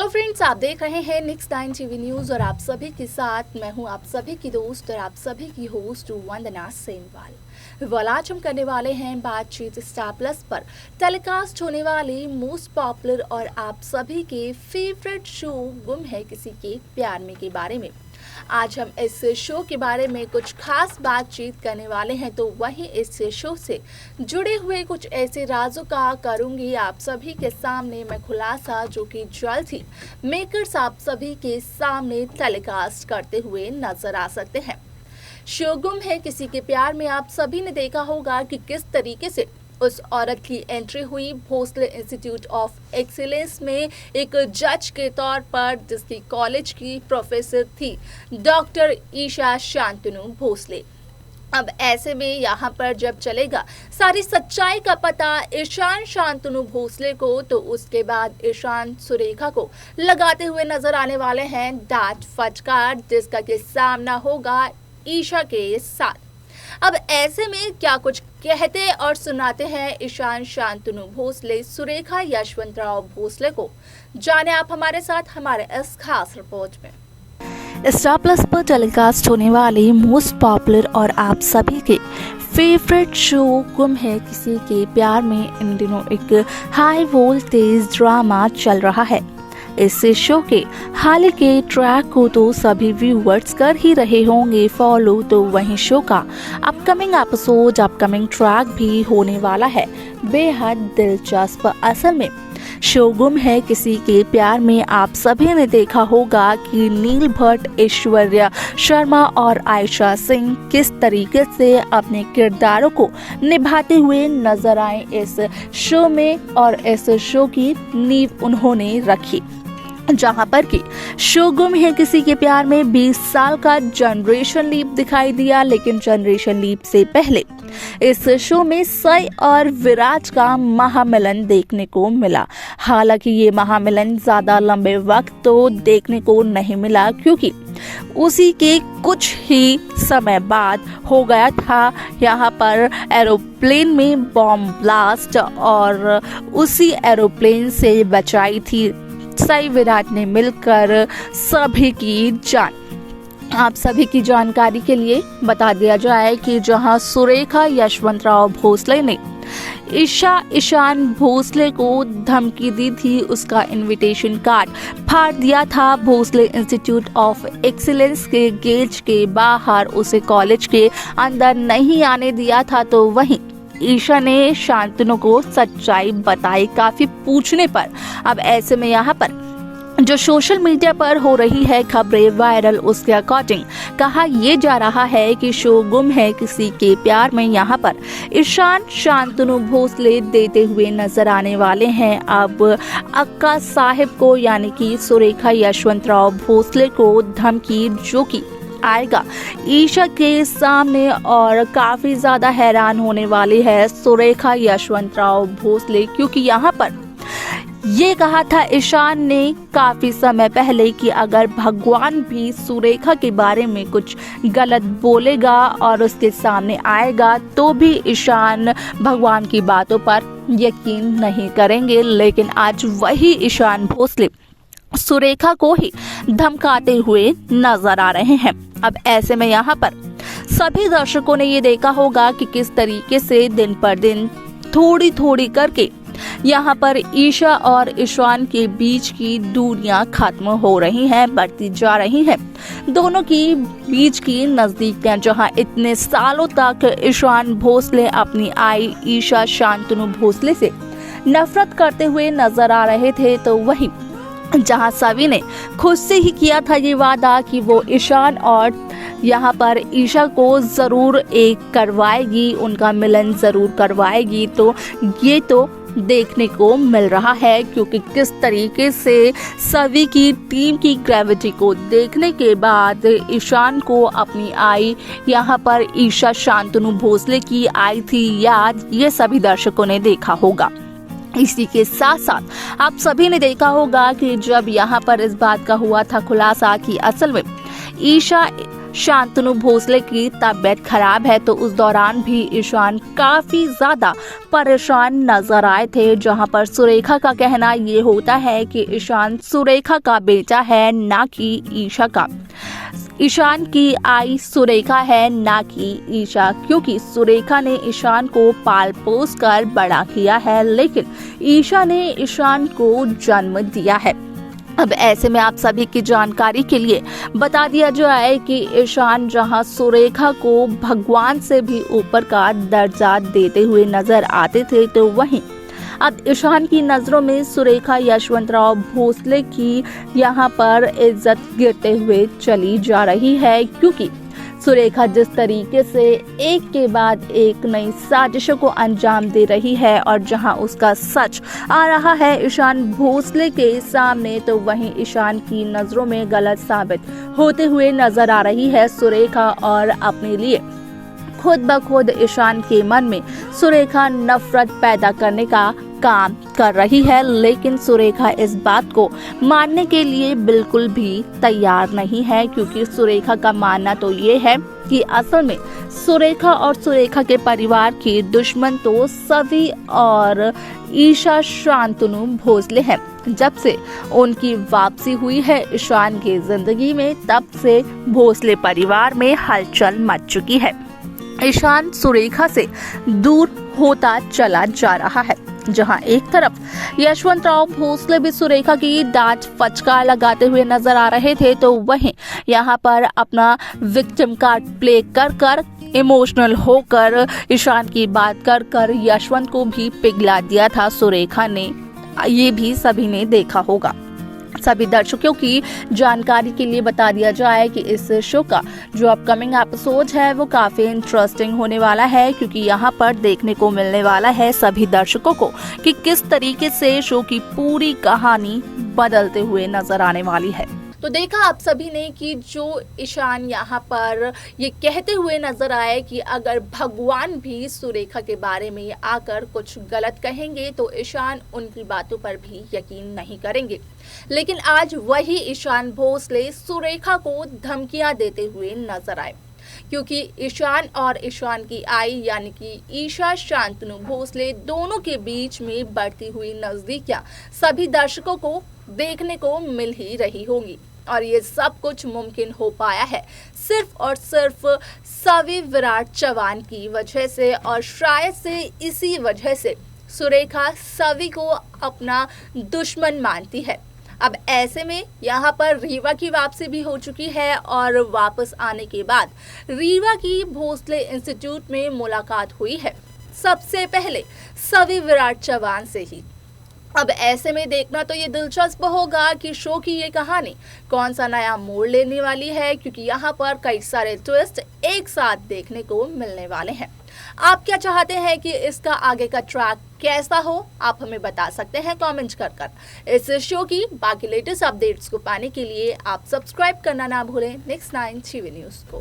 Hello friends, आप देख रहे हैं नेक्स्ट 9 टीवी न्यूज और आप सभी के साथ मैं हूं आप सभी की दोस्त और आप सभी की होस्ट वंदना सेमवाल। आज हम करने वाले हैं बातचीत स्टार प्लस पर टेलीकास्ट होने वाली मोस्ट पॉपुलर और आप सभी के फेवरेट शो गुम है किसी के प्यार में के बारे में। आज हम इस शो के बारे में कुछ खास बातचीत करने वाले हैं, तो वहीं इस शो से जुड़े हुए कुछ ऐसे राजों का करूंगी आप सभी के सामने मैं खुलासा, जो कि जल्द ही मेकर्स आप सभी के सामने टेलीकास्ट करते हुए नजर आ सकते हैं। शो गुम है किसी के प्यार में आप सभी ने देखा होगा कि किस तरीके से उस औरत की एंट्री हुई भोसले इंस्टीट्यूट ऑफ एक्सीलेंस में एक जज के तौर पर, जिसकी कॉलेज की प्रोफेसर थी डॉक्टर ईशा शांतनु भोसले। अब ऐसे में यहाँ पर जब चलेगा सारी सच्चाई का पता ईशान शांतनु भोसले को, तो उसके बाद ईशान सुरेखा को लगाते हुए नजर आने वाले हैं डांट फटकार, जिसका कि सामना होगा ईशा के साथ। अब ऐसे में क्या कुछ कहते और सुनाते हैं ईशान शांतनु भोसले सुरेखा यशवंतराव भोसले को, जाने आप हमारे साथ हमारे इस खास रिपोर्ट में। स्टार प्लस पर टेलीकास्ट होने वाली मोस्ट पॉपुलर और आप सभी के फेवरेट शो गुम है किसी के प्यार में इन दिनों एक हाई वोल्टेज ड्रामा चल रहा है। इस शो के हाल के ट्रैक को तो सभी व्यूअर्स कर ही रहे होंगे फॉलो, तो वहीं शो का अपकमिंग एपिसोड अपकमिंग ट्रैक भी होने वाला है बेहद दिलचस्प। असल में शो गुम है किसी के प्यार में आप सभी ने देखा होगा कि नील भट्ट, ऐश्वर्या शर्मा और आयशा सिंह किस तरीके से अपने किरदारों को निभाते हुए नजर आए इस शो में, और इस शो की नींव उन्होंने रखी, जहां पर कि शो गुम है किसी के प्यार में 20 साल का जनरेशन लीप दिखाई दिया। लेकिन जनरेशन लीप से पहले इस शो में सई और विराज का महामिलन देखने को मिला। हालांकि ये महामिलन ज्यादा लंबे वक्त तो देखने को नहीं मिला, क्योंकि उसी के कुछ ही समय बाद हो गया था यहाँ पर एरोप्लेन में बॉम्ब ब्लास्ट, और उसी एरोप्लेन से बचाई थी सई विराट ने मिलकर सभी की जान। आप सभी की जानकारी के लिए बता दिया जाए कि जहां सुरेखा यशवंतराव भोसले ने ईशान भोसले को धमकी दी थी, उसका इनविटेशन कार्ड फाड़ दिया था भोसले इंस्टीट्यूट ऑफ एक्सीलेंस के गेट के बाहर, उसे कॉलेज के अंदर नहीं आने दिया था, तो वहीं ईशा ने शांतनु को सच्चाई बताई काफी पूछने पर। अब ऐसे में यहाँ पर जो सोशल मीडिया पर हो रही है खबरें वायरल, उसके अकॉर्डिंग कहा यह जा रहा है कि शो गुम है किसी के प्यार में यहाँ पर ईशान शांतनु भोसले देते हुए नजर आने वाले हैं अब अक्का साहिब को, यानी कि सुरेखा यशवंतराव भोसले को धमकी, जो कि आएगा ईशा के सामने। और काफी ज्यादा हैरान होने वाली है सुरेखा यशवंतराव भोसले, क्योंकि यहाँ पर ये कहा था ईशान ने काफी समय पहले कि अगर भगवान भी सुरेखा के बारे में कुछ गलत बोलेगा और उसके सामने आएगा तो भी ईशान भगवान की बातों पर यकीन नहीं करेंगे। लेकिन आज वही ईशान भोसले सुरेखा को ही धमकाते हुए नजर आ रहे हैं। अब ऐसे में यहाँ पर सभी दर्शकों ने ये देखा होगा कि किस तरीके से दिन पर दिन थोड़ी थोड़ी करके यहाँ पर ईशा और ईशान के बीच की दूरियां खत्म हो रही हैं, बढ़ती जा रही हैं। दोनों की बीच की नजदीकियां, जहां इतने सालों तक ईशान भोसले अपनी आई ईशा शांतनु भोसले से नफरत करते हुए नजर आ रहे थे, तो वहीं जहां सभी ने खुद से ही किया था ये वादा कि वो ईशान और यहाँ पर ईशा को जरूर एक करवाएगी, उनका मिलन जरूर करवाएगी, तो ये तो देखने को मिल रहा है, क्योंकि किस तरीके से सभी की टीम की ग्रेविटी को देखने के बाद ईशान को अपनी आई यहाँ पर ईशा शांतनु भोसले की आई थी याद, ये सभी दर्शकों ने देखा होगा। इसी के साथ साथ आप सभी ने देखा होगा कि जब यहाँ पर इस बात का हुआ था खुलासा कि असल में ईशा शांतनु भोसले की तबीयत खराब है, तो उस दौरान भी ईशान काफी ज्यादा परेशान नजर आए थे। जहां पर सुरेखा का कहना ये होता है कि ईशान सुरेखा का बेटा है, ना कि ईशा का। ईशान की आई सुरेखा है, ना कि ईशा, क्योंकि सुरेखा ने ईशान को पाल पोस कर बड़ा किया है, लेकिन ईशा ने ईशान को जन्म दिया है। अब ऐसे में आप सभी की जानकारी के लिए बता दिया जाए कि ईशान जहां सुरेखा को भगवान से भी ऊपर का दर्जा देते हुए नजर आते थे, तो वहीं अब ईशान की नजरों में सुरेखा यशवंतराव भोसले की यहां पर इज्जत गिरते हुए चली जा रही है, क्योंकि सुरेखा जिस तरीके से एक के बाद एक नई साजिशों को अंजाम दे रही है और जहां उसका सच आ रहा है ईशान भोसले के सामने, तो वहीं ईशान की नजरों में गलत साबित होते हुए नजर आ रही है सुरेखा। और अपने लिए खुद ब खुद ईशान के मन में सुरेखा नफरत पैदा करने का काम कर रही है, लेकिन सुरेखा इस बात को मानने के लिए बिल्कुल भी तैयार नहीं है, क्योंकि सुरेखा का मानना तो ये है कि असल में सुरेखा और सुरेखा के परिवार के दुश्मन तो सभी और ईशा शांतनु भोसले हैं। जब से उनकी वापसी हुई है ईशान की जिंदगी में, तब से भोसले परिवार में हलचल मच चुकी है। ईशान सुरेखा से दूर होता चला जा रहा है। जहां एक तरफ यशवंतराव भोसले भी सुरेखा की डांट फटकार लगाते हुए नजर आ रहे थे, तो वहीं यहां पर अपना विक्टिम कार्ड प्ले कर कर इमोशनल होकर ईशान की बात कर कर यशवंत को भी पिघला दिया था सुरेखा ने। ये भी सभी ने देखा होगा। सभी दर्शकों की जानकारी के लिए बता दिया जाए कि इस शो का जो अपकमिंग एपिसोड है वो काफी इंटरेस्टिंग होने वाला है, क्योंकि यहाँ पर देखने को मिलने वाला है सभी दर्शकों को कि किस तरीके से शो की पूरी कहानी बदलते हुए नजर आने वाली है। तो देखा आप सभी ने कि जो ईशान यहाँ पर ये कहते हुए नजर आए कि अगर भगवान भी सुरेखा के बारे में आकर कुछ गलत कहेंगे तो ईशान उनकी बातों पर भी यकीन नहीं करेंगे। लेकिन आज वही ईशान भोसले सुरेखा को धमकियां देते हुए नजर आए, क्योंकि ईशान और ईशान की आई यानी कि ईशा शांतनु भोसले दोनों के बीच में बढ़ती हुई नजदीकियां सभी दर्शकों को देखने को मिल ही रही होंगी। और ये सब कुछ मुमकिन हो पाया है सिर्फ और सिर्फ सवी विराट चौहान की वजह से, और शायद से इसी वजह से सुरेखा सवी को अपना दुश्मन मानती है। अब ऐसे में यहाँ पर रीवा की वापसी भी हो चुकी है, और वापस आने के बाद रीवा की भोसले इंस्टीट्यूट में मुलाकात हुई है सबसे पहले सवी विराट चौहान से ही। अब ऐसे में देखना तो ये दिलचस्प होगा कि शो की ये कहानी कौन सा नया मोड़ लेने वाली है, क्योंकि यहाँ पर कई सारे ट्विस्ट एक साथ देखने को मिलने वाले हैं। आप क्या चाहते हैं कि इसका आगे का ट्रैक कैसा हो, आप हमें बता सकते हैं कमेंट कर। इस शो की बाकी लेटेस्ट अपडेट्स को पाने के लिए आप सब्सक्राइब करना ना भूलें नेक्स्ट 9 टीवी न्यूज़ को।